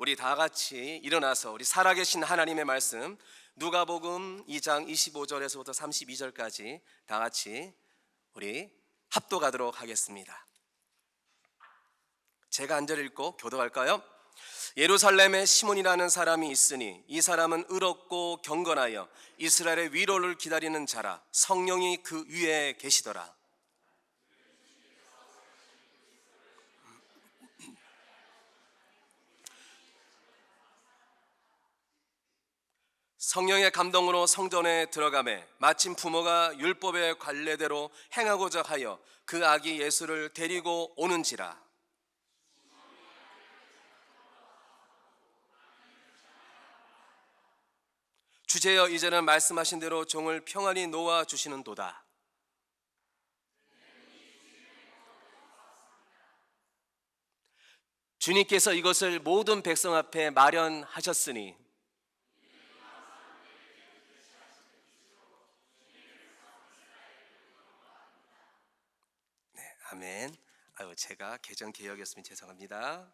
우리 다 같이 일어나서 우리 살아계신 하나님의 말씀 누가복음 2장 25절에서부터 32절까지 다 같이 우리 합독하도록 하겠습니다. 제가 한 절 읽고 교도할까요? 예루살렘에 시몬이라는 사람이 있으니 이 사람은 의롭고 경건하여 이스라엘의 위로를 기다리는 자라. 성령이 그 위에 계시더라. 성령의 감동으로 성전에 들어가매 마침 부모가 율법의 관례대로 행하고자 하여 그 아기 예수를 데리고 오는지라. 주제여 이제는 말씀하신 대로 종을 평안히 놓아 주시는도다. 주님께서 이것을 모든 백성 앞에 마련하셨으니 아멘. 제가 개정 개혁이었으면 죄송합니다.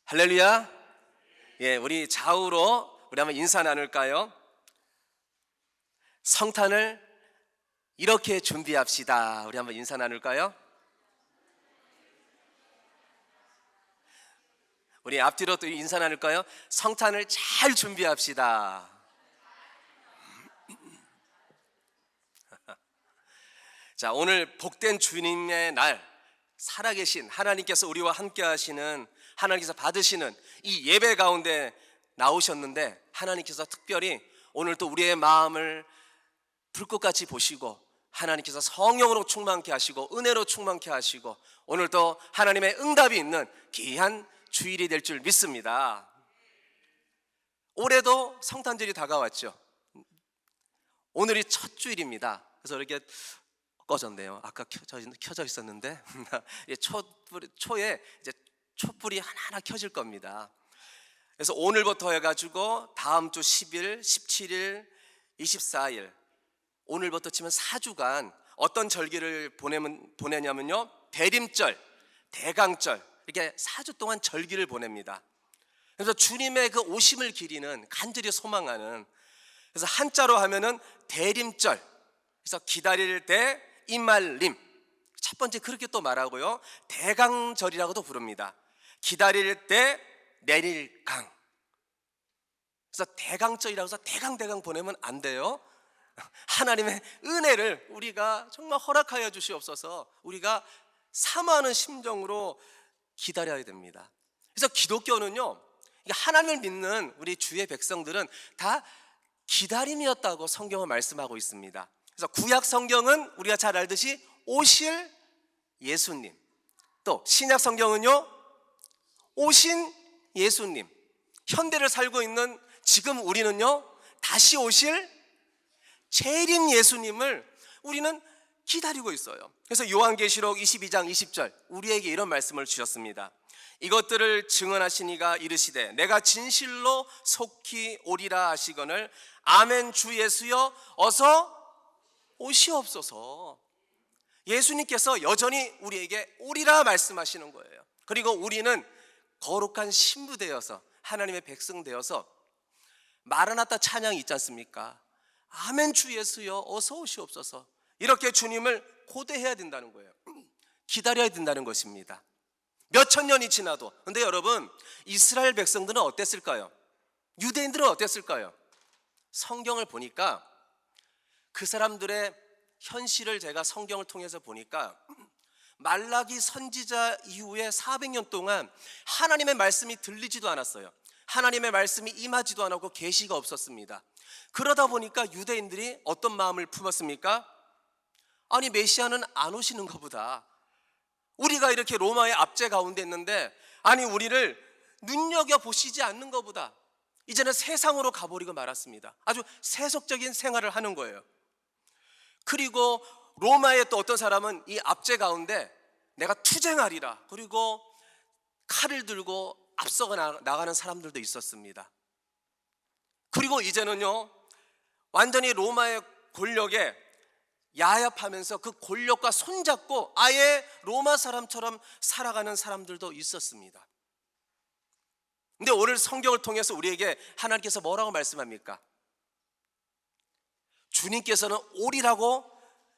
할렐루야. 우리 좌우로 우리 한번 인사 나눌까요? 성탄을 이렇게 준비합시다. 우리 한번 인사 나눌까요? 우리 앞뒤로 또 인사 나눌까요? 성탄을 잘 준비합시다. 자, 오늘 복된 주님의 날, 살아계신 하나님께서 우리와 함께 하시는, 하나님께서 받으시는 이 예배 가운데 나오셨는데, 하나님께서 특별히 오늘 또 우리의 마음을 불꽃같이 보시고 하나님께서 성령으로 충만케 하시고 은혜로 충만케 하시고 오늘 또 하나님의 응답이 있는 귀한 주일이 될 줄 믿습니다. 올해도 성탄절이 다가왔죠. 오늘이 첫 주일입니다. 그래서 이렇게 꺼졌네요. 아까 켜져 있었는데 초에 이제 촛불이 하나하나 켜질 겁니다. 그래서 오늘부터 해가지고 다음 주 10일, 17일, 24일 오늘부터 치면 4주간 어떤 절기를 보내냐면요, 대림절, 대강절, 이렇게 4주 동안 절기를 보냅니다. 그래서 주님의 그 오심을 기리는, 간절히 소망하는, 그래서 한자로 하면은 대림절, 그래서 기다릴 때 이말림, 첫 번째 그렇게 또 말하고요, 대강절이라고도 부릅니다. 기다릴 때 내릴 강. 그래서 대강절이라고 해서 대강 보내면 안 돼요. 하나님의 은혜를 우리가 정말 허락하여 주시옵소서. 우리가 사모하는 심정으로 기다려야 됩니다. 그래서 기독교는요, 하나님을 믿는 우리 주의 백성들은 다 기다림이었다고 성경은 말씀하고 있습니다. 그래서 구약 성경은 우리가 잘 알듯이 오실 예수님, 또 신약 성경은요, 오신 예수님, 현대를 살고 있는 지금 우리는요, 다시 오실 재림 예수님을 우리는 기다리고 있어요. 그래서 요한계시록 22장 20절 우리에게 이런 말씀을 주셨습니다. 이것들을 증언하신 이가 이르시되 내가 진실로 속히 오리라 하시거늘 아멘. 주 예수여 어서 오시옵소서. 예수님께서 여전히 우리에게 오리라 말씀하시는 거예요. 그리고 우리는 거룩한 신부 되어서 하나님의 백성 되어서 마라나타 찬양이 있지 않습니까? 아멘. 주 예수여 어서 오시옵소서. 이렇게 주님을 고대해야 된다는 거예요. 기다려야 된다는 것입니다. 몇천 년이 지나도. 근데 여러분, 이스라엘 백성들은 어땠을까요? 유대인들은 어땠을까요? 성경을 보니까 그 사람들의 현실을 제가 성경을 통해서 보니까 말라기 선지자 이후에 400년 동안 하나님의 말씀이 들리지도 않았어요. 하나님의 말씀이 임하지도 않았고 계시가 없었습니다. 그러다 보니까 유대인들이 어떤 마음을 품었습니까? 아니, 메시아는 안 오시는 것보다 우리가 이렇게 로마의 압제 가운데 있는데, 아니 우리를 눈여겨보시지 않는 것보다 이제는 세상으로 가버리고 말았습니다. 아주 세속적인 생활을 하는 거예요. 그리고 로마의 또 어떤 사람은 이 압제 가운데 내가 투쟁하리라, 그리고 칼을 들고 앞서가 나가는 사람들도 있었습니다. 그리고 이제는요, 완전히 로마의 권력에 야합하면서 그 권력과 손잡고 아예 로마 사람처럼 살아가는 사람들도 있었습니다. 근데 오늘 성경을 통해서 우리에게 하나님께서 뭐라고 말씀합니까? 주님께서는 오리라고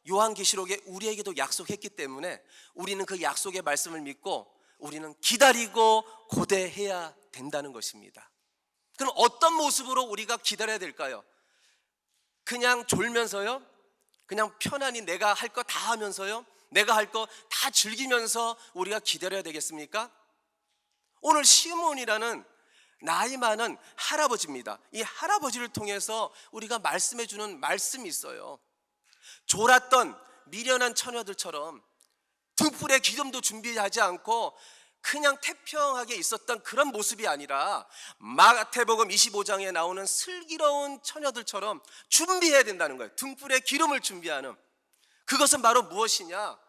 요한계시록에 우리에게도 약속했기 때문에 우리는 그 약속의 말씀을 믿고 우리는 기다리고 고대해야 된다는 것입니다. 그럼 어떤 모습으로 우리가 기다려야 될까요? 그냥 졸면서요? 그냥 편안히 내가 할 거 다 하면서요? 내가 할 거 다 즐기면서 우리가 기다려야 되겠습니까? 오늘 시몬이라는 나이 많은 할아버지입니다. 이 할아버지를 통해서 우리가 말씀해 주는 말씀이 있어요. 졸았던 미련한 처녀들처럼 등불에 기름도 준비하지 않고 그냥 태평하게 있었던 그런 모습이 아니라 마태복음 25장에 나오는 슬기로운 처녀들처럼 준비해야 된다는 거예요. 등불에 기름을 준비하는, 그것은 바로 무엇이냐?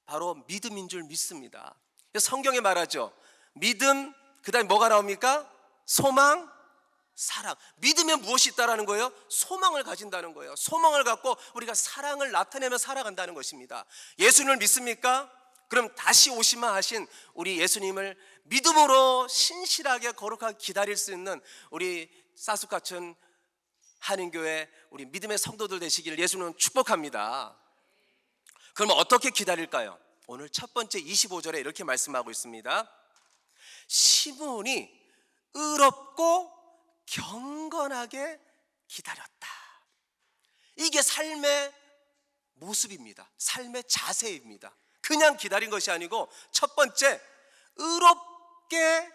바로 믿음인 줄 믿습니다. 성경에 말하죠. 믿음, 그 다음에 뭐가 나옵니까? 소망, 사랑. 믿음에 무엇이 있다라는 거예요? 소망을 가진다는 거예요. 소망을 갖고 우리가 사랑을 나타내며 살아간다는 것입니다. 예수님을 믿습니까? 그럼 다시 오시마 하신 우리 예수님을 믿음으로 신실하게 거룩하게 기다릴 수 있는 우리 사숙같은 한인교회 우리 믿음의 성도들 되시기를 예수님은 축복합니다. 그럼 어떻게 기다릴까요? 오늘 첫 번째 25절에 이렇게 말씀하고 있습니다. 시몬이 의롭고 경건하게 기다렸다. 이게 삶의 모습입니다. 삶의 자세입니다. 그냥 기다린 것이 아니고 첫 번째, 의롭게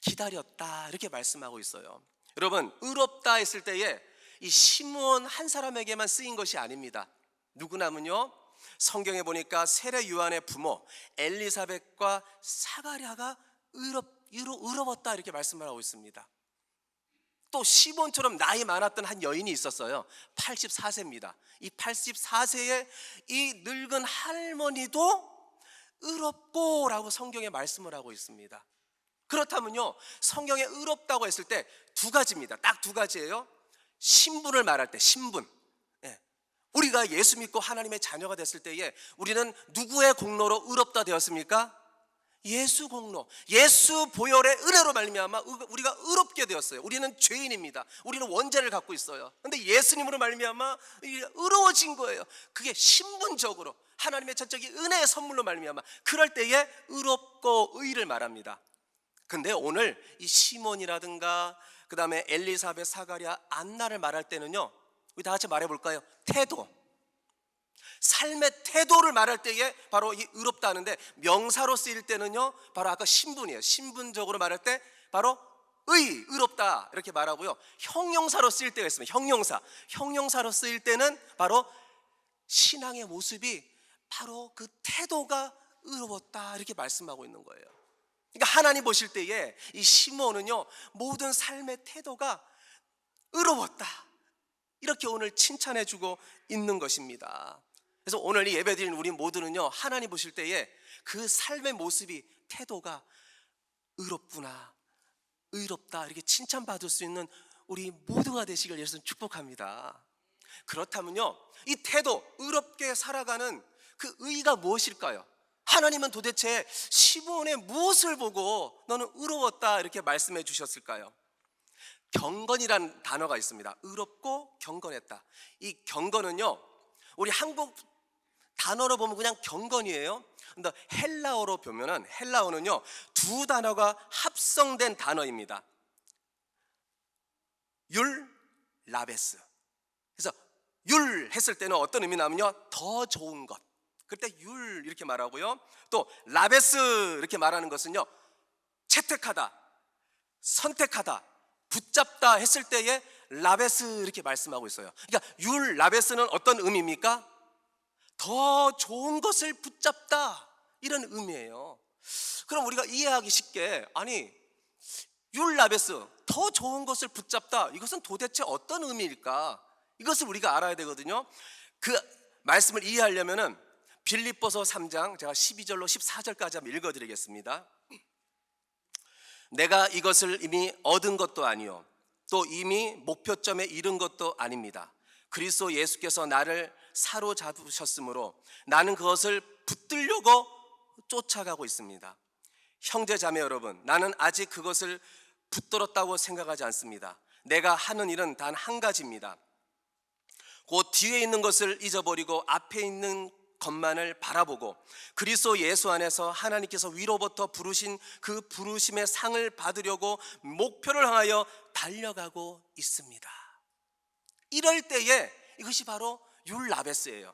기다렸다, 이렇게 말씀하고 있어요. 여러분, 의롭다 했을 때에 이 시몬 한 사람에게만 쓰인 것이 아닙니다. 누구냐면요, 성경에 보니까 세례 요한의 부모 엘리사벳과 사가랴가 의로웠다, 이렇게 말씀을 하고 있습니다. 또 시몬처럼 나이 많았던 한 여인이 있었어요. 84세입니다. 이 84세의 이 늙은 할머니도 의롭고 라고 성경에 말씀을 하고 있습니다. 그렇다면요, 성경에 의롭다고 했을 때 두 가지입니다. 딱 두 가지예요. 신분을 말할 때, 신분. 우리가 예수 믿고 하나님의 자녀가 됐을 때에 우리는 누구의 공로로 의롭다 되었습니까? 예수 공로, 예수 보혈의 은혜로 말미암아 우리가 의롭게 되었어요. 우리는 죄인입니다. 우리는 원죄를 갖고 있어요. 그런데 예수님으로 말미암아 의로워진 거예요. 그게 신분적으로 하나님의 전적인 은혜의 선물로 말미암아 그럴 때에 의롭고 의를 말합니다. 근데 오늘 이 시몬이라든가 그 다음에 엘리사벳, 사가랴, 안나를 말할 때는요, 우리 다 같이 말해볼까요? 태도, 삶의 태도를 말할 때에 바로 이 의롭다 하는데, 명사로 쓰일 때는요 바로 아까 신분이에요. 신분적으로 말할 때 바로 의롭다 이렇게 말하고요, 형용사로 쓰일 때가 있습니다. 형용사로 쓰일 때는 바로 신앙의 모습이 바로 그 태도가 의로웠다 이렇게 말씀하고 있는 거예요. 그러니까 하나님 보실 때에 이 시몬은요 모든 삶의 태도가 의로웠다 이렇게 오늘 칭찬해주고 있는 것입니다. 그래서 오늘 이 예배드리는 우리 모두는요, 하나님 보실 때에 그 삶의 모습이, 태도가 의롭구나, 의롭다 이렇게 칭찬받을 수 있는 우리 모두가 되시길 예수님 축복합니다. 그렇다면요, 이 태도, 의롭게 살아가는 그 의의가 무엇일까요? 하나님은 도대체 시몬의 무엇을 보고 너는 의로웠다 이렇게 말씀해 주셨을까요? 경건이라는 단어가 있습니다. 의롭고 경건했다. 이 경건은요, 우리 한국 단어로 보면 그냥 경건이에요. 근데 헬라어로 보면은, 헬라어는요 두 단어가 합성된 단어입니다. 율, 라베스. 그래서 율 했을 때는 어떤 의미냐면요, 더 좋은 것, 그때 율 이렇게 말하고요, 또 라베스 이렇게 말하는 것은요, 채택하다, 선택하다, 붙잡다 했을 때에 라베스 이렇게 말씀하고 있어요. 그러니까 율, 라베스는 어떤 의미입니까? 더 좋은 것을 붙잡다 이런 의미예요. 그럼 우리가 이해하기 쉽게, 아니 율, 라베스, 더 좋은 것을 붙잡다, 이것은 도대체 어떤 의미일까? 이것을 우리가 알아야 되거든요. 그 말씀을 이해하려면은 빌립보서 3장 제가 12절로 14절까지 한번 읽어드리겠습니다. 내가 이것을 이미 얻은 것도 아니요 또 이미 목표점에 이른 것도 아닙니다. 그리스도 예수께서 나를 사로잡으셨으므로 나는 그것을 붙들려고 쫓아가고 있습니다. 형제 자매 여러분, 나는 아직 그것을 붙들었다고 생각하지 않습니다. 내가 하는 일은 단 한 가지입니다. 곧 뒤에 있는 것을 잊어버리고 앞에 있는 것만을 바라보고 그리스도 예수 안에서 하나님께서 위로부터 부르신 그 부르심의 상을 받으려고 목표를 향하여 달려가고 있습니다. 이럴 때에 이것이 바로 율라베스예요.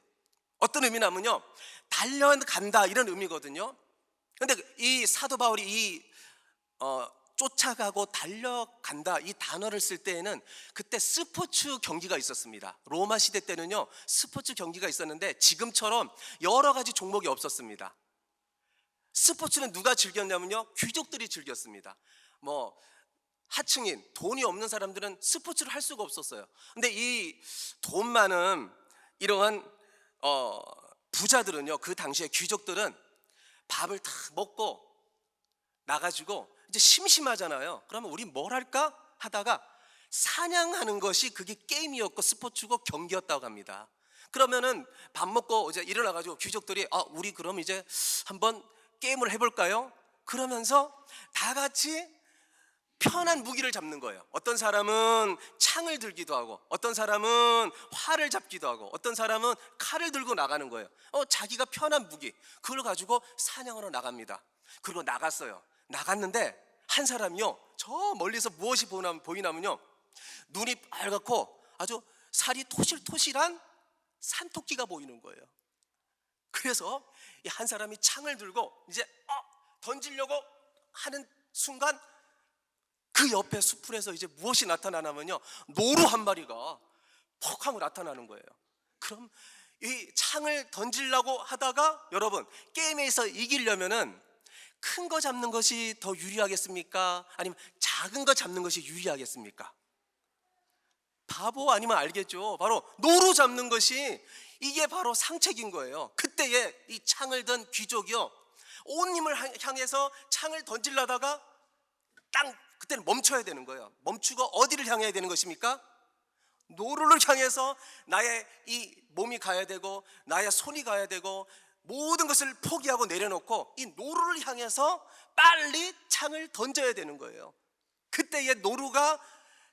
어떤 의미냐면요, 달려간다 이런 의미거든요. 근데 이 사도 바울이 쫓아가고 달려간다 이 단어를 쓸 때에는 그때 스포츠 경기가 있었습니다. 로마 시대 때는요 스포츠 경기가 있었는데 지금처럼 여러 가지 종목이 없었습니다. 스포츠는 누가 즐겼냐면요, 귀족들이 즐겼습니다. 뭐 하층인, 돈이 없는 사람들은 스포츠를 할 수가 없었어요. 근데 이 돈 많은 이러한 부자들은요, 그 당시에 귀족들은 밥을 다 먹고 나가지고 이제 심심하잖아요. 그러면 우리 뭘 할까 하다가 사냥하는 것이 그게 게임이었고 스포츠고 경기였다고 합니다. 그러면은 밥 먹고 이제 일어나가지고 귀족들이 우리 그럼 이제 한번 게임을 해볼까요? 그러면서 다 같이 편한 무기를 잡는 거예요. 어떤 사람은 창을 들기도 하고 어떤 사람은 활을 잡기도 하고 어떤 사람은 칼을 들고 나가는 거예요. 자기가 편한 무기 그걸 가지고 사냥하러 나갑니다. 그리고 나갔어요. 나갔는데 한 사람이요, 저 멀리서 무엇이 보이냐면요, 눈이 빨갛고 아주 살이 토실토실한 산토끼가 보이는 거예요. 그래서 이 한 사람이 창을 들고 이제 던지려고 하는 순간 그 옆에 수풀에서 이제 무엇이 나타나냐면요, 노루 한 마리가 퍽 하고 나타나는 거예요. 그럼 이 창을 던지려고 하다가 여러분, 게임에서 이기려면은 큰 거 잡는 것이 더 유리하겠습니까? 아니면 작은 거 잡는 것이 유리하겠습니까? 바보 아니면 알겠죠. 바로 노루 잡는 것이 이게 바로 상책인 거예요. 그때에 이 창을 든 귀족이요, 온 힘을 향해서 창을 던지려다가 그때는 멈춰야 되는 거예요. 멈추고 어디를 향해야 되는 것입니까? 노루를 향해서 나의 이 몸이 가야 되고 나의 손이 가야 되고 모든 것을 포기하고 내려놓고 이 노루를 향해서 빨리 창을 던져야 되는 거예요. 그때의 노루가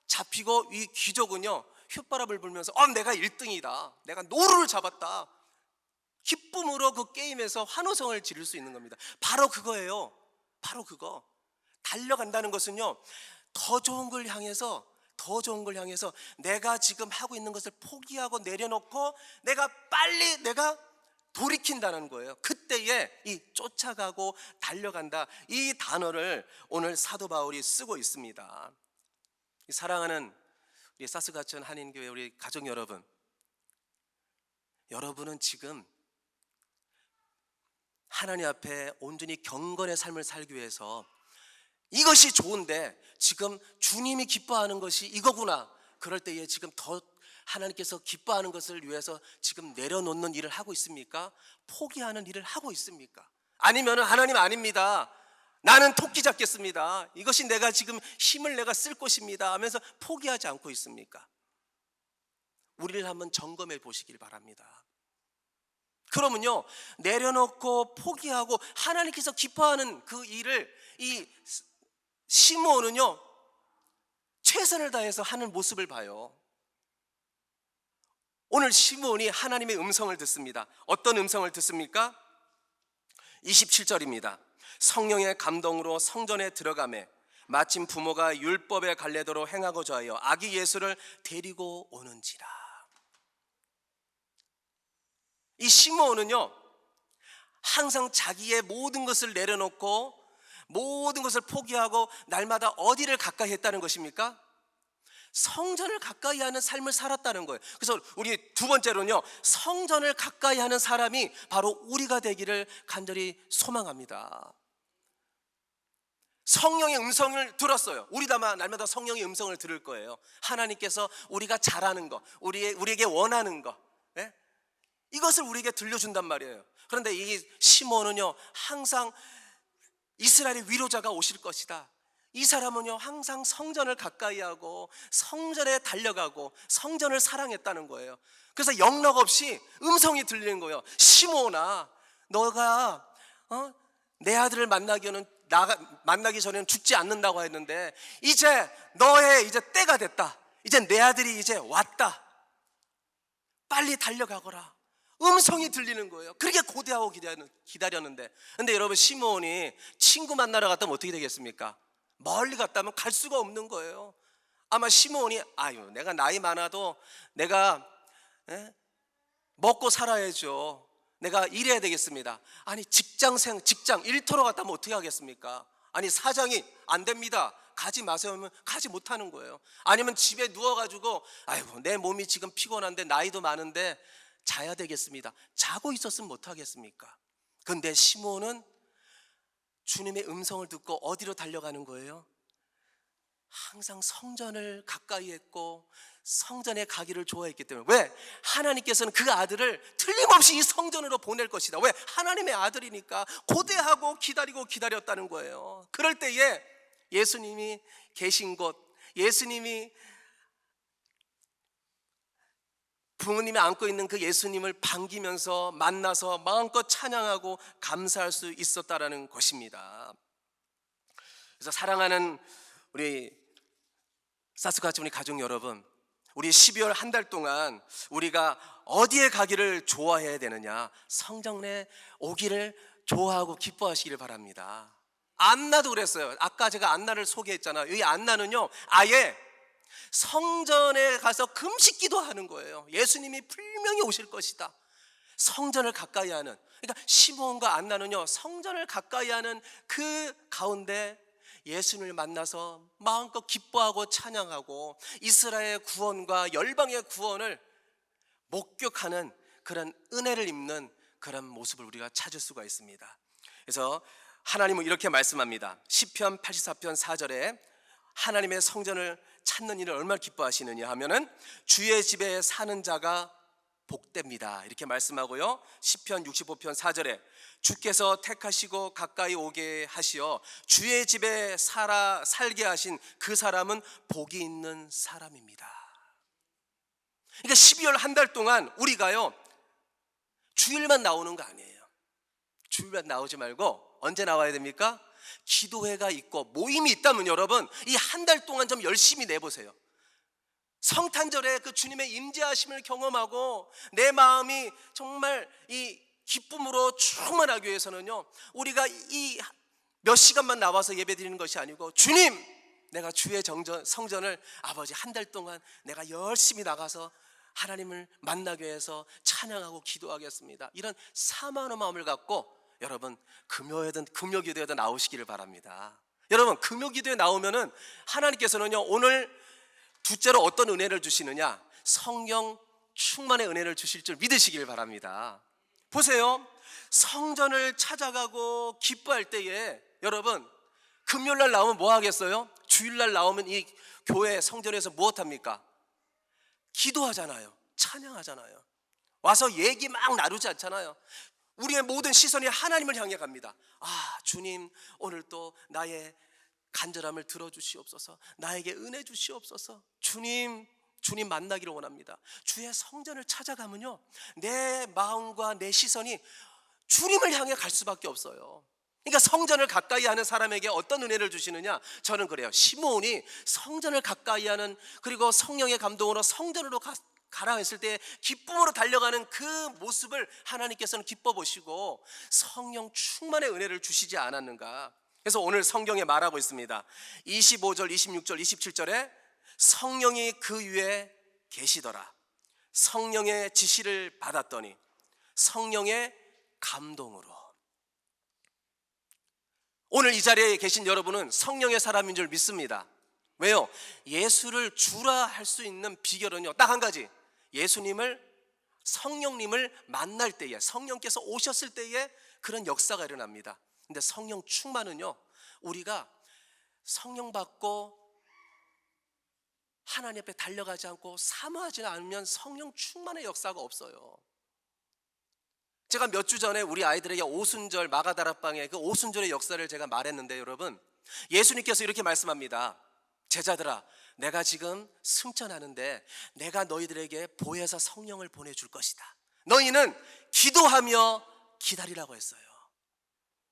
잡히고 이 귀족은요 휘바람을 불면서 내가 1등이다, 내가 노루를 잡았다, 기쁨으로 그 게임에서 환호성을 지를 수 있는 겁니다. 바로 그거예요. 바로 그거. 달려간다는 것은요, 더 좋은 걸 향해서 내가 지금 하고 있는 것을 포기하고 내려놓고 내가 돌이킨다는 거예요. 그때에 이 쫓아가고 달려간다 이 단어를 오늘 사도 바울이 쓰고 있습니다. 사랑하는 우리 사스가천 한인교회 우리 가족 여러분, 여러분은 지금 하나님 앞에 온전히 경건의 삶을 살기 위해서 이것이 좋은데 지금 주님이 기뻐하는 것이 이거구나, 그럴 때에 지금 더 하나님께서 기뻐하는 것을 위해서 지금 내려놓는 일을 하고 있습니까? 포기하는 일을 하고 있습니까? 아니면 하나님 아닙니다, 나는 토끼 잡겠습니다, 이것이 내가 지금 힘을 내가 쓸 것입니다 하면서 포기하지 않고 있습니까? 우리를 한번 점검해 보시길 바랍니다. 그러면요, 내려놓고 포기하고 하나님께서 기뻐하는 그 일을 이 시므온은요 최선을 다해서 하는 모습을 봐요. 오늘 시므온이 하나님의 음성을 듣습니다. 어떤 음성을 듣습니까? 27절입니다. 성령의 감동으로 성전에 들어가매 마침 부모가 율법의 갈래도로 행하고자 하여 아기 예수를 데리고 오는지라. 이 시므온은요 항상 자기의 모든 것을 내려놓고 모든 것을 포기하고 날마다 어디를 가까이 했다는 것입니까? 성전을 가까이 하는 삶을 살았다는 거예요. 그래서 우리 두 번째로는요, 성전을 가까이 하는 사람이 바로 우리가 되기를 간절히 소망합니다. 성령의 음성을 들었어요. 우리도 아마 날마다 성령의 음성을 들을 거예요. 하나님께서 우리가 잘하는 거, 우리에게 원하는 거, 이것을 우리에게 들려준단 말이에요. 그런데 이 시므온은요 항상 이스라엘의 위로자가 오실 것이다, 이 사람은요 항상 성전을 가까이 하고 성전에 달려가고 성전을 사랑했다는 거예요. 그래서 영락없이 음성이 들리는 거예요. 시므온아, 너가 내 아들을 만나기 전에는 죽지 않는다고 했는데 이제 너의 이제 때가 됐다. 이제 내 아들이 이제 왔다. 빨리 달려가거라. 음성이 들리는 거예요. 그렇게 고대하고 기다렸는데, 근데 여러분, 시므온이 친구 만나러 갔다면 어떻게 되겠습니까? 멀리 갔다면 갈 수가 없는 거예요. 아마 시므온이 내가 나이 많아도 내가 먹고 살아야죠. 내가 일해야 되겠습니다. 아니 직장 일터로 갔다면 어떻게 하겠습니까? 아니 사장이 안 됩니다, 가지 마세요 하면 가지 못하는 거예요. 아니면 집에 누워가지고 내 몸이 지금 피곤한데 나이도 많은데 자야 되겠습니다. 자고 있었으면 못하겠습니까? 근데 시므온은 주님의 음성을 듣고 어디로 달려가는 거예요? 항상 성전을 가까이 했고 성전에 가기를 좋아했기 때문에. 왜? 하나님께서는 그 아들을 틀림없이 이 성전으로 보낼 것이다. 왜? 하나님의 아들이니까 고대하고 기다렸다는 거예요. 그럴 때에 예수님이 계신 곳, 예수님이 부모님이 안고 있는 그 예수님을 반기면서 만나서 마음껏 찬양하고 감사할 수 있었다라는 것입니다. 그래서 사랑하는 우리 사스가치 우리 가족 여러분, 우리 12월 한 달 동안 우리가 어디에 가기를 좋아해야 되느냐? 성전에 오기를 좋아하고 기뻐하시기를 바랍니다. 안나도 그랬어요. 아까 제가 안나를 소개했잖아요. 이 안나는요 아예 성전에 가서 금식 기도하는 거예요. 예수님이 분명히 오실 것이다. 성전을 가까이 하는, 그러니까 시므온과 안나는요 성전을 가까이 하는 그 가운데 예수님을 만나서 마음껏 기뻐하고 찬양하고 이스라엘의 구원과 열방의 구원을 목격하는 그런 은혜를 입는 그런 모습을 우리가 찾을 수가 있습니다. 그래서 하나님은 이렇게 말씀합니다. 시편 84편 4절에 하나님의 성전을 찾는 일을 얼마나 기뻐하시느냐 하면은 주의 집에 사는 자가 복됩니다, 이렇게 말씀하고요. 시편 65편 4절에 주께서 택하시고 가까이 오게 하시어 주의 집에 살게 하신 그 사람은 복이 있는 사람입니다. 그러니까 12월 한 달 동안 우리가요 주일만 나오는 거 아니에요. 주일만 나오지 말고 언제 나와야 됩니까? 기도회가 있고 모임이 있다면 여러분 이 한 달 동안 좀 열심히 내보세요. 성탄절에 그 주님의 임재하심을 경험하고 내 마음이 정말 이 기쁨으로 충만하기 위해서는요 우리가 이 몇 시간만 나와서 예배드리는 것이 아니고, 주님, 내가 주의 성전을 아버지 한 달 동안 내가 열심히 나가서 하나님을 만나기 위해서 찬양하고 기도하겠습니다, 이런 사모하는 마음을 갖고 여러분 금요기도에도 나오시기를 바랍니다. 여러분 금요기도에 나오면은 하나님께서는요 오늘 둘째로 어떤 은혜를 주시느냐? 성령 충만의 은혜를 주실 줄 믿으시길 바랍니다. 보세요, 성전을 찾아가고 기뻐할 때에 여러분 금요일날 나오면 뭐 하겠어요? 주일날 나오면 이 교회 성전에서 무엇합니까? 기도하잖아요. 찬양하잖아요. 와서 얘기 막 나누지 않잖아요. 우리의 모든 시선이 하나님을 향해 갑니다. 주님, 오늘 또 나의 간절함을 들어주시옵소서. 나에게 은혜 주시옵소서. 주님 만나기를 원합니다. 주의 성전을 찾아가면요 내 마음과 내 시선이 주님을 향해 갈 수밖에 없어요. 그러니까 성전을 가까이 하는 사람에게 어떤 은혜를 주시느냐? 저는 그래요. 시므온이 성전을 가까이 하는, 그리고 성령의 감동으로 성전으로 가라 했을 때 기쁨으로 달려가는 그 모습을 하나님께서는 기뻐 보시고 성령 충만의 은혜를 주시지 않았는가? 그래서 오늘 성경에 말하고 있습니다. 25절, 26절, 27절에 성령이 그 위에 계시더라. 성령의 지시를 받았더니 성령의 감동으로. 오늘 이 자리에 계신 여러분은 성령의 사람인 줄 믿습니다. 왜요? 예수를 주라 할 수 있는 비결은요 딱 한 가지, 성령님을 만날 때에, 성령께서 오셨을 때에 그런 역사가 일어납니다. 근데 성령 충만은요 우리가 성령 받고 하나님 앞에 달려가지 않고 사모하지 않으면 성령 충만의 역사가 없어요. 제가 몇 주 전에 우리 아이들에게 오순절 마가다락방의 그 오순절의 역사를 제가 말했는데 여러분 예수님께서 이렇게 말씀합니다. 제자들아, 내가 지금 승천하는데 내가 너희들에게 보혜사 성령을 보내줄 것이다. 너희는 기도하며 기다리라고 했어요.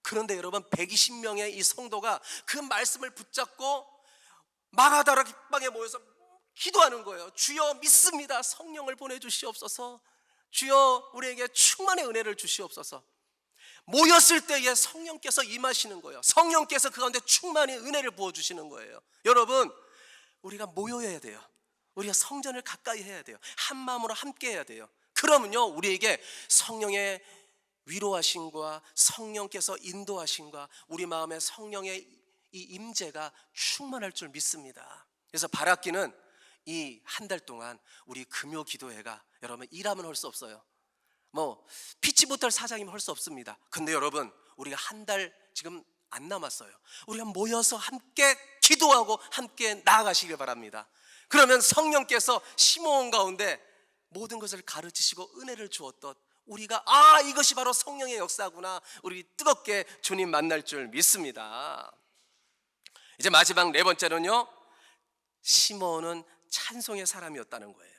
그런데 여러분, 120명의 이 성도가 그 말씀을 붙잡고 마가다라 깃방에 모여서 기도하는 거예요. 주여, 믿습니다. 성령을 보내주시옵소서. 주여, 우리에게 충만의 은혜를 주시옵소서. 모였을 때에 성령께서 임하시는 거예요. 성령께서 그 가운데 충만히 은혜를 부어주시는 거예요. 여러분, 우리가 모여야 돼요. 우리가 성전을 가까이 해야 돼요. 한 마음으로 함께 해야 돼요. 그러면요, 우리에게 성령의 위로하심과 성령께서 인도하심과 우리 마음에 성령의 이 임재가 충만할 줄 믿습니다. 그래서 바라기는 이 한 달 동안 우리 금요 기도회가, 여러분, 일하면 할 수 없어요. 피치 못할 사장이면 할 수 없습니다. 근데 여러분, 우리가 한 달 지금 안 남았어요. 우리가 모여서 함께 기도하고 함께 나아가시길 바랍니다. 그러면 성령께서 시몬 가운데 모든 것을 가르치시고 은혜를 주었던 우리가, 이것이 바로 성령의 역사구나, 우리 뜨겁게 주님 만날 줄 믿습니다. 이제 마지막 네 번째는요, 시몬은 찬송의 사람이었다는 거예요.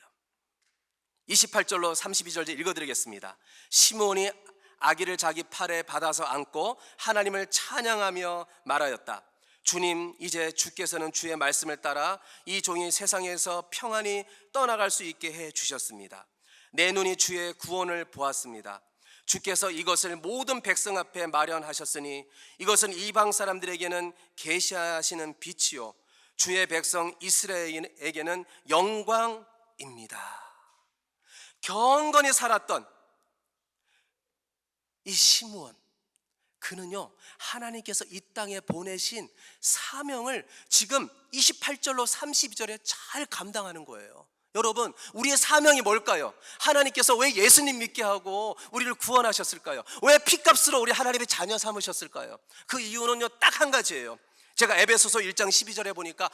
28절로 32절 읽어드리겠습니다. 시몬이 아기를 자기 팔에 받아서 안고 하나님을 찬양하며 말하였다. 주님, 이제 주께서는 주의 말씀을 따라 이 종이 세상에서 평안히 떠나갈 수 있게 해 주셨습니다. 내 눈이 주의 구원을 보았습니다. 주께서 이것을 모든 백성 앞에 마련하셨으니 이것은 이방 사람들에게는 계시하시는 빛이요 주의 백성 이스라엘에게는 영광입니다. 경건히 살았던 이 시므온, 그는요, 하나님께서 이 땅에 보내신 사명을 지금 28절로 32절에 잘 감당하는 거예요. 여러분, 우리의 사명이 뭘까요? 하나님께서 왜 예수님 믿게 하고 우리를 구원하셨을까요? 왜 피값으로 우리 하나님의 자녀 삼으셨을까요? 그 이유는요, 딱 한 가지예요. 제가 에베소서 1장 12절에 보니까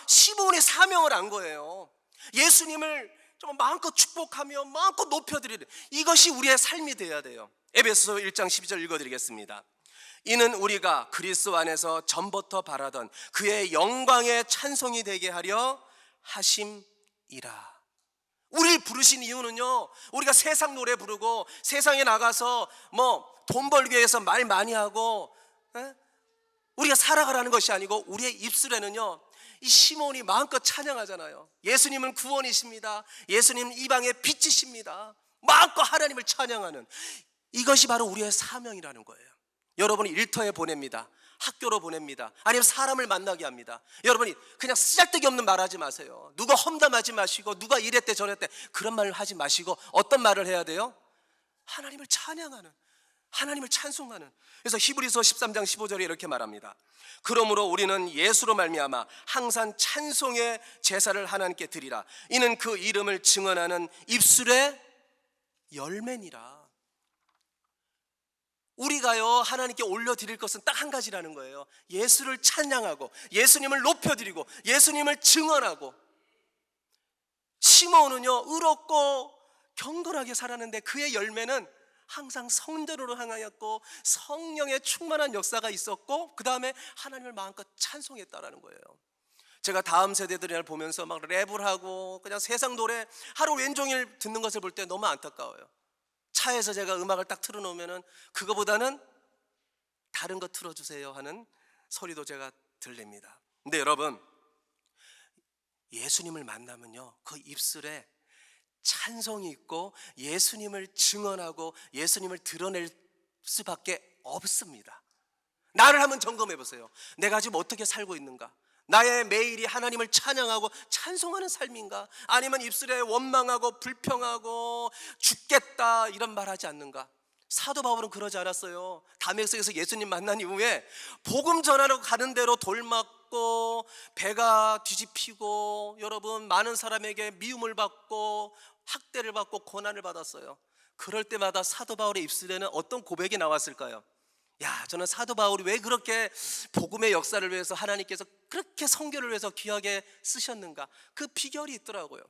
시몬의 사명을 안 거예요. 예수님을 좀 마음껏 축복하며 마음껏 높여드리는, 이것이 우리의 삶이 되어야 돼요. 에베소서 1장 12절 읽어드리겠습니다. 이는 우리가 그리스도 안에서 전부터 바라던 그의 영광의 찬송이 되게 하려 하심이라. 우리를 부르신 이유는요, 우리가 세상 노래 부르고 세상에 나가서 돈 벌기 위해서 말 많이 하고 우리가 살아가라는 것이 아니고, 우리의 입술에는요, 이 시몬이 마음껏 찬양하잖아요. 예수님은 구원이십니다. 예수님은 이방의 빛이십니다. 마음껏 하나님을 찬양하는, 이것이 바로 우리의 사명이라는 거예요. 여러분이 일터에 보냅니다. 학교로 보냅니다. 아니면 사람을 만나게 합니다. 여러분이 그냥 쓰잘데기 없는 말 하지 마세요. 누가 험담하지 마시고 누가 이랬대 저랬대 그런 말을 하지 마시고, 어떤 말을 해야 돼요? 하나님을 찬양하는, 하나님을 찬송하는. 그래서 히브리서 13장 15절에 이렇게 말합니다. 그러므로 우리는 예수로 말미암아 항상 찬송의 제사를 하나님께 드리라. 이는 그 이름을 증언하는 입술의 열매니라. 우리가요, 하나님께 올려드릴 것은 딱 한 가지라는 거예요. 예수를 찬양하고 예수님을 높여드리고 예수님을 증언하고. 시몬은요, 의롭고 경건하게 살았는데 그의 열매는 항상 성전으로 향하였고 성령의 충만한 역사가 있었고, 그 다음에 하나님을 마음껏 찬송했다라는 거예요. 제가 다음 세대들을 보면서 막 랩을 하고 그냥 세상 노래 하루 왼종일 듣는 것을 볼 때 너무 안타까워요. 차에서 제가 음악을 딱 틀어놓으면 그거보다는 다른 거 틀어주세요 하는 소리도 제가 들립니다. 근데 여러분, 예수님을 만나면요, 그 입술에 찬송이 있고 예수님을 증언하고 예수님을 드러낼 수밖에 없습니다. 나를 한번 점검해 보세요. 내가 지금 어떻게 살고 있는가? 나의 매일이 하나님을 찬양하고 찬송하는 삶인가? 아니면 입술에 원망하고 불평하고 죽겠다 이런 말 하지 않는가? 사도 바울은 그러지 않았어요. 다메섹에서 예수님 만난 이후에 복음 전하러 가는 대로 돌 맞고 배가 뒤집히고, 여러분, 많은 사람에게 미움을 받고 학대를 받고 고난을 받았어요. 그럴 때마다 사도 바울의 입술에는 어떤 고백이 나왔을까요? 저는 사도 바울이 왜 그렇게 복음의 역사를 위해서 하나님께서 그렇게 선교를 위해서 귀하게 쓰셨는가? 그 비결이 있더라고요.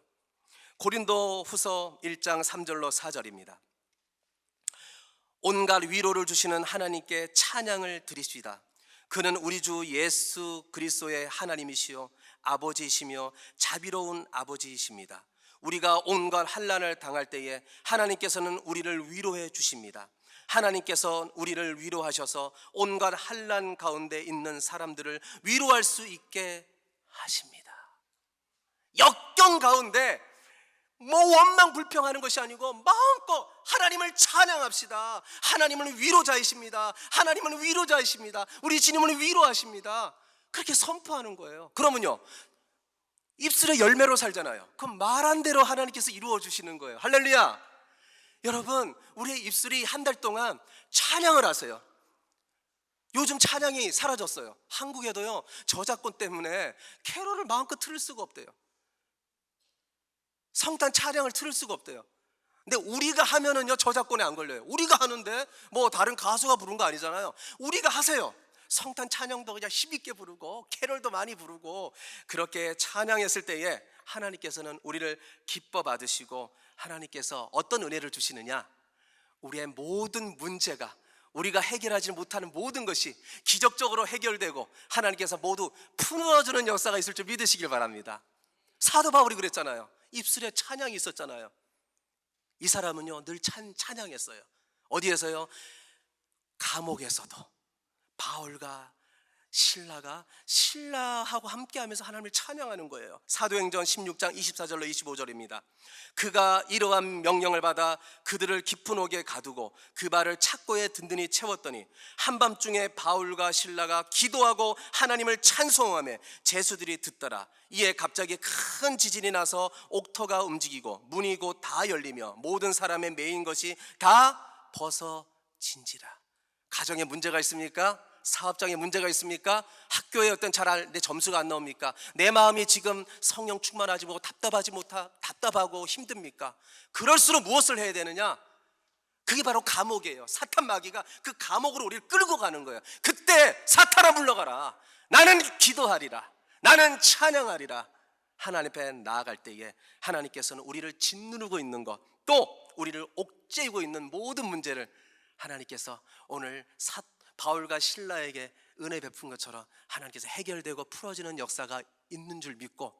고린도 후서 1장 3절로 4절입니다. 온갖 위로를 주시는 하나님께 찬양을 드리시다. 그는 우리 주 예수 그리스도의 하나님이시요 아버지이시며 자비로운 아버지이십니다. 우리가 온갖 환난을 당할 때에 하나님께서는 우리를 위로해 주십니다. 하나님께서 우리를 위로하셔서 온갖 환난 가운데 있는 사람들을 위로할 수 있게 하십니다. 역경 가운데 원망 불평하는 것이 아니고 마음껏 하나님을 찬양합시다. 하나님은 위로자이십니다. 하나님은 위로자이십니다. 우리 주님은 위로하십니다. 그렇게 선포하는 거예요. 그러면요, 입술의 열매로 살잖아요. 그럼 말한 대로 하나님께서 이루어 주시는 거예요. 할렐루야. 여러분, 우리의 입술이 한 달 동안 찬양을 하세요. 요즘 찬양이 사라졌어요. 한국에도요, 저작권 때문에 캐롤을 마음껏 틀을 수가 없대요. 성탄 찬양을 틀을 수가 없대요. 근데 우리가 하면은요, 저작권에 안 걸려요. 우리가 하는데 뭐 다른 가수가 부른 거 아니잖아요. 우리가 하세요. 성탄 찬양도 그냥 힘있게 부르고 캐롤도 많이 부르고 그렇게 찬양했을 때에 하나님께서는 우리를 기뻐 받으시고, 하나님께서 어떤 은혜를 주시느냐, 우리의 모든 문제가, 우리가 해결하지 못하는 모든 것이 기적적으로 해결되고 하나님께서 모두 풀어주는 역사가 있을 줄 믿으시길 바랍니다. 사도 바울이 그랬잖아요. 입술에 찬양이 있었잖아요. 이 사람은요, 늘 찬양했어요. 어디에서요? 감옥에서도 바울과 신라하고 함께하면서 하나님을 찬양하는 거예요. 사도행전 16장 24절로 25절입니다. 그가 이러한 명령을 받아 그들을 깊은 옥에 가두고 그 발을 착고에 든든히 채웠더니 한밤중에 바울과 신라가 기도하고 하나님을 찬송하며 제수들이 듣더라. 이에 갑자기 큰 지진이 나서 옥터가 움직이고 문이 곧 다 열리며 모든 사람의 매인 것이 다 벗어진지라. 가정에 문제가 있습니까? 사업장에 문제가 있습니까? 학교에 어떤 내 점수가 안 나옵니까? 내 마음이 지금 성령 충만하지 못하고 답답하고 힘듭니까? 그럴수록 무엇을 해야 되느냐? 그게 바로 감옥이에요. 사탄 마귀가 그 감옥으로 우리를 끌고 가는 거예요. 그때 사탄아 물러가라. 나는 기도하리라. 나는 찬양하리라. 하나님 앞에 나아갈 때에 하나님께서는 우리를 짓누르고 있는 것, 또 우리를 옥죄이고 있는 모든 문제를 하나님께서 오늘 바울과 신라에게 은혜 베푼 것처럼 하나님께서 해결되고 풀어지는 역사가 있는 줄 믿고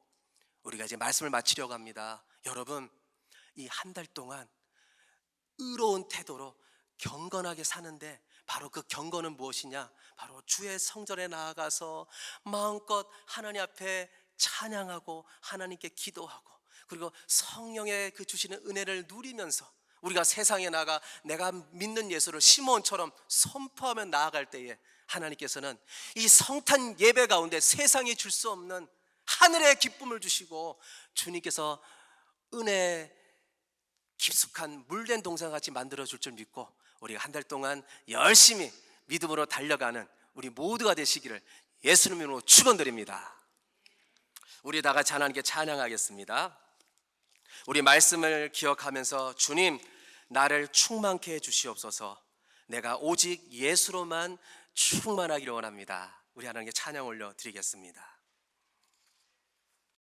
우리가 이제 말씀을 마치려고 합니다. 여러분, 이 한 달 동안 의로운 태도로 경건하게 사는데, 바로 그 경건은 무엇이냐? 바로 주의 성전에 나아가서 마음껏 하나님 앞에 찬양하고 하나님께 기도하고, 그리고 성령의 그 주시는 은혜를 누리면서 우리가 세상에 나가 내가 믿는 예수를 시몬처럼 선포하며 나아갈 때에 하나님께서는 이 성탄 예배 가운데 세상이 줄 수 없는 하늘의 기쁨을 주시고, 주님께서 은혜 깊숙한 물된 동산같이 만들어줄 줄 믿고 우리가 한 달 동안 열심히 믿음으로 달려가는 우리 모두가 되시기를 예수님 이름으로 축원드립니다. 우리 다 같이 하나님께 찬양하겠습니다. 우리 말씀을 기억하면서, 주님, 나를 충만케 해 주시옵소서. 내가 오직 예수로만 충만하기를 원합니다. 우리 하나님께 찬양 올려 드리겠습니다.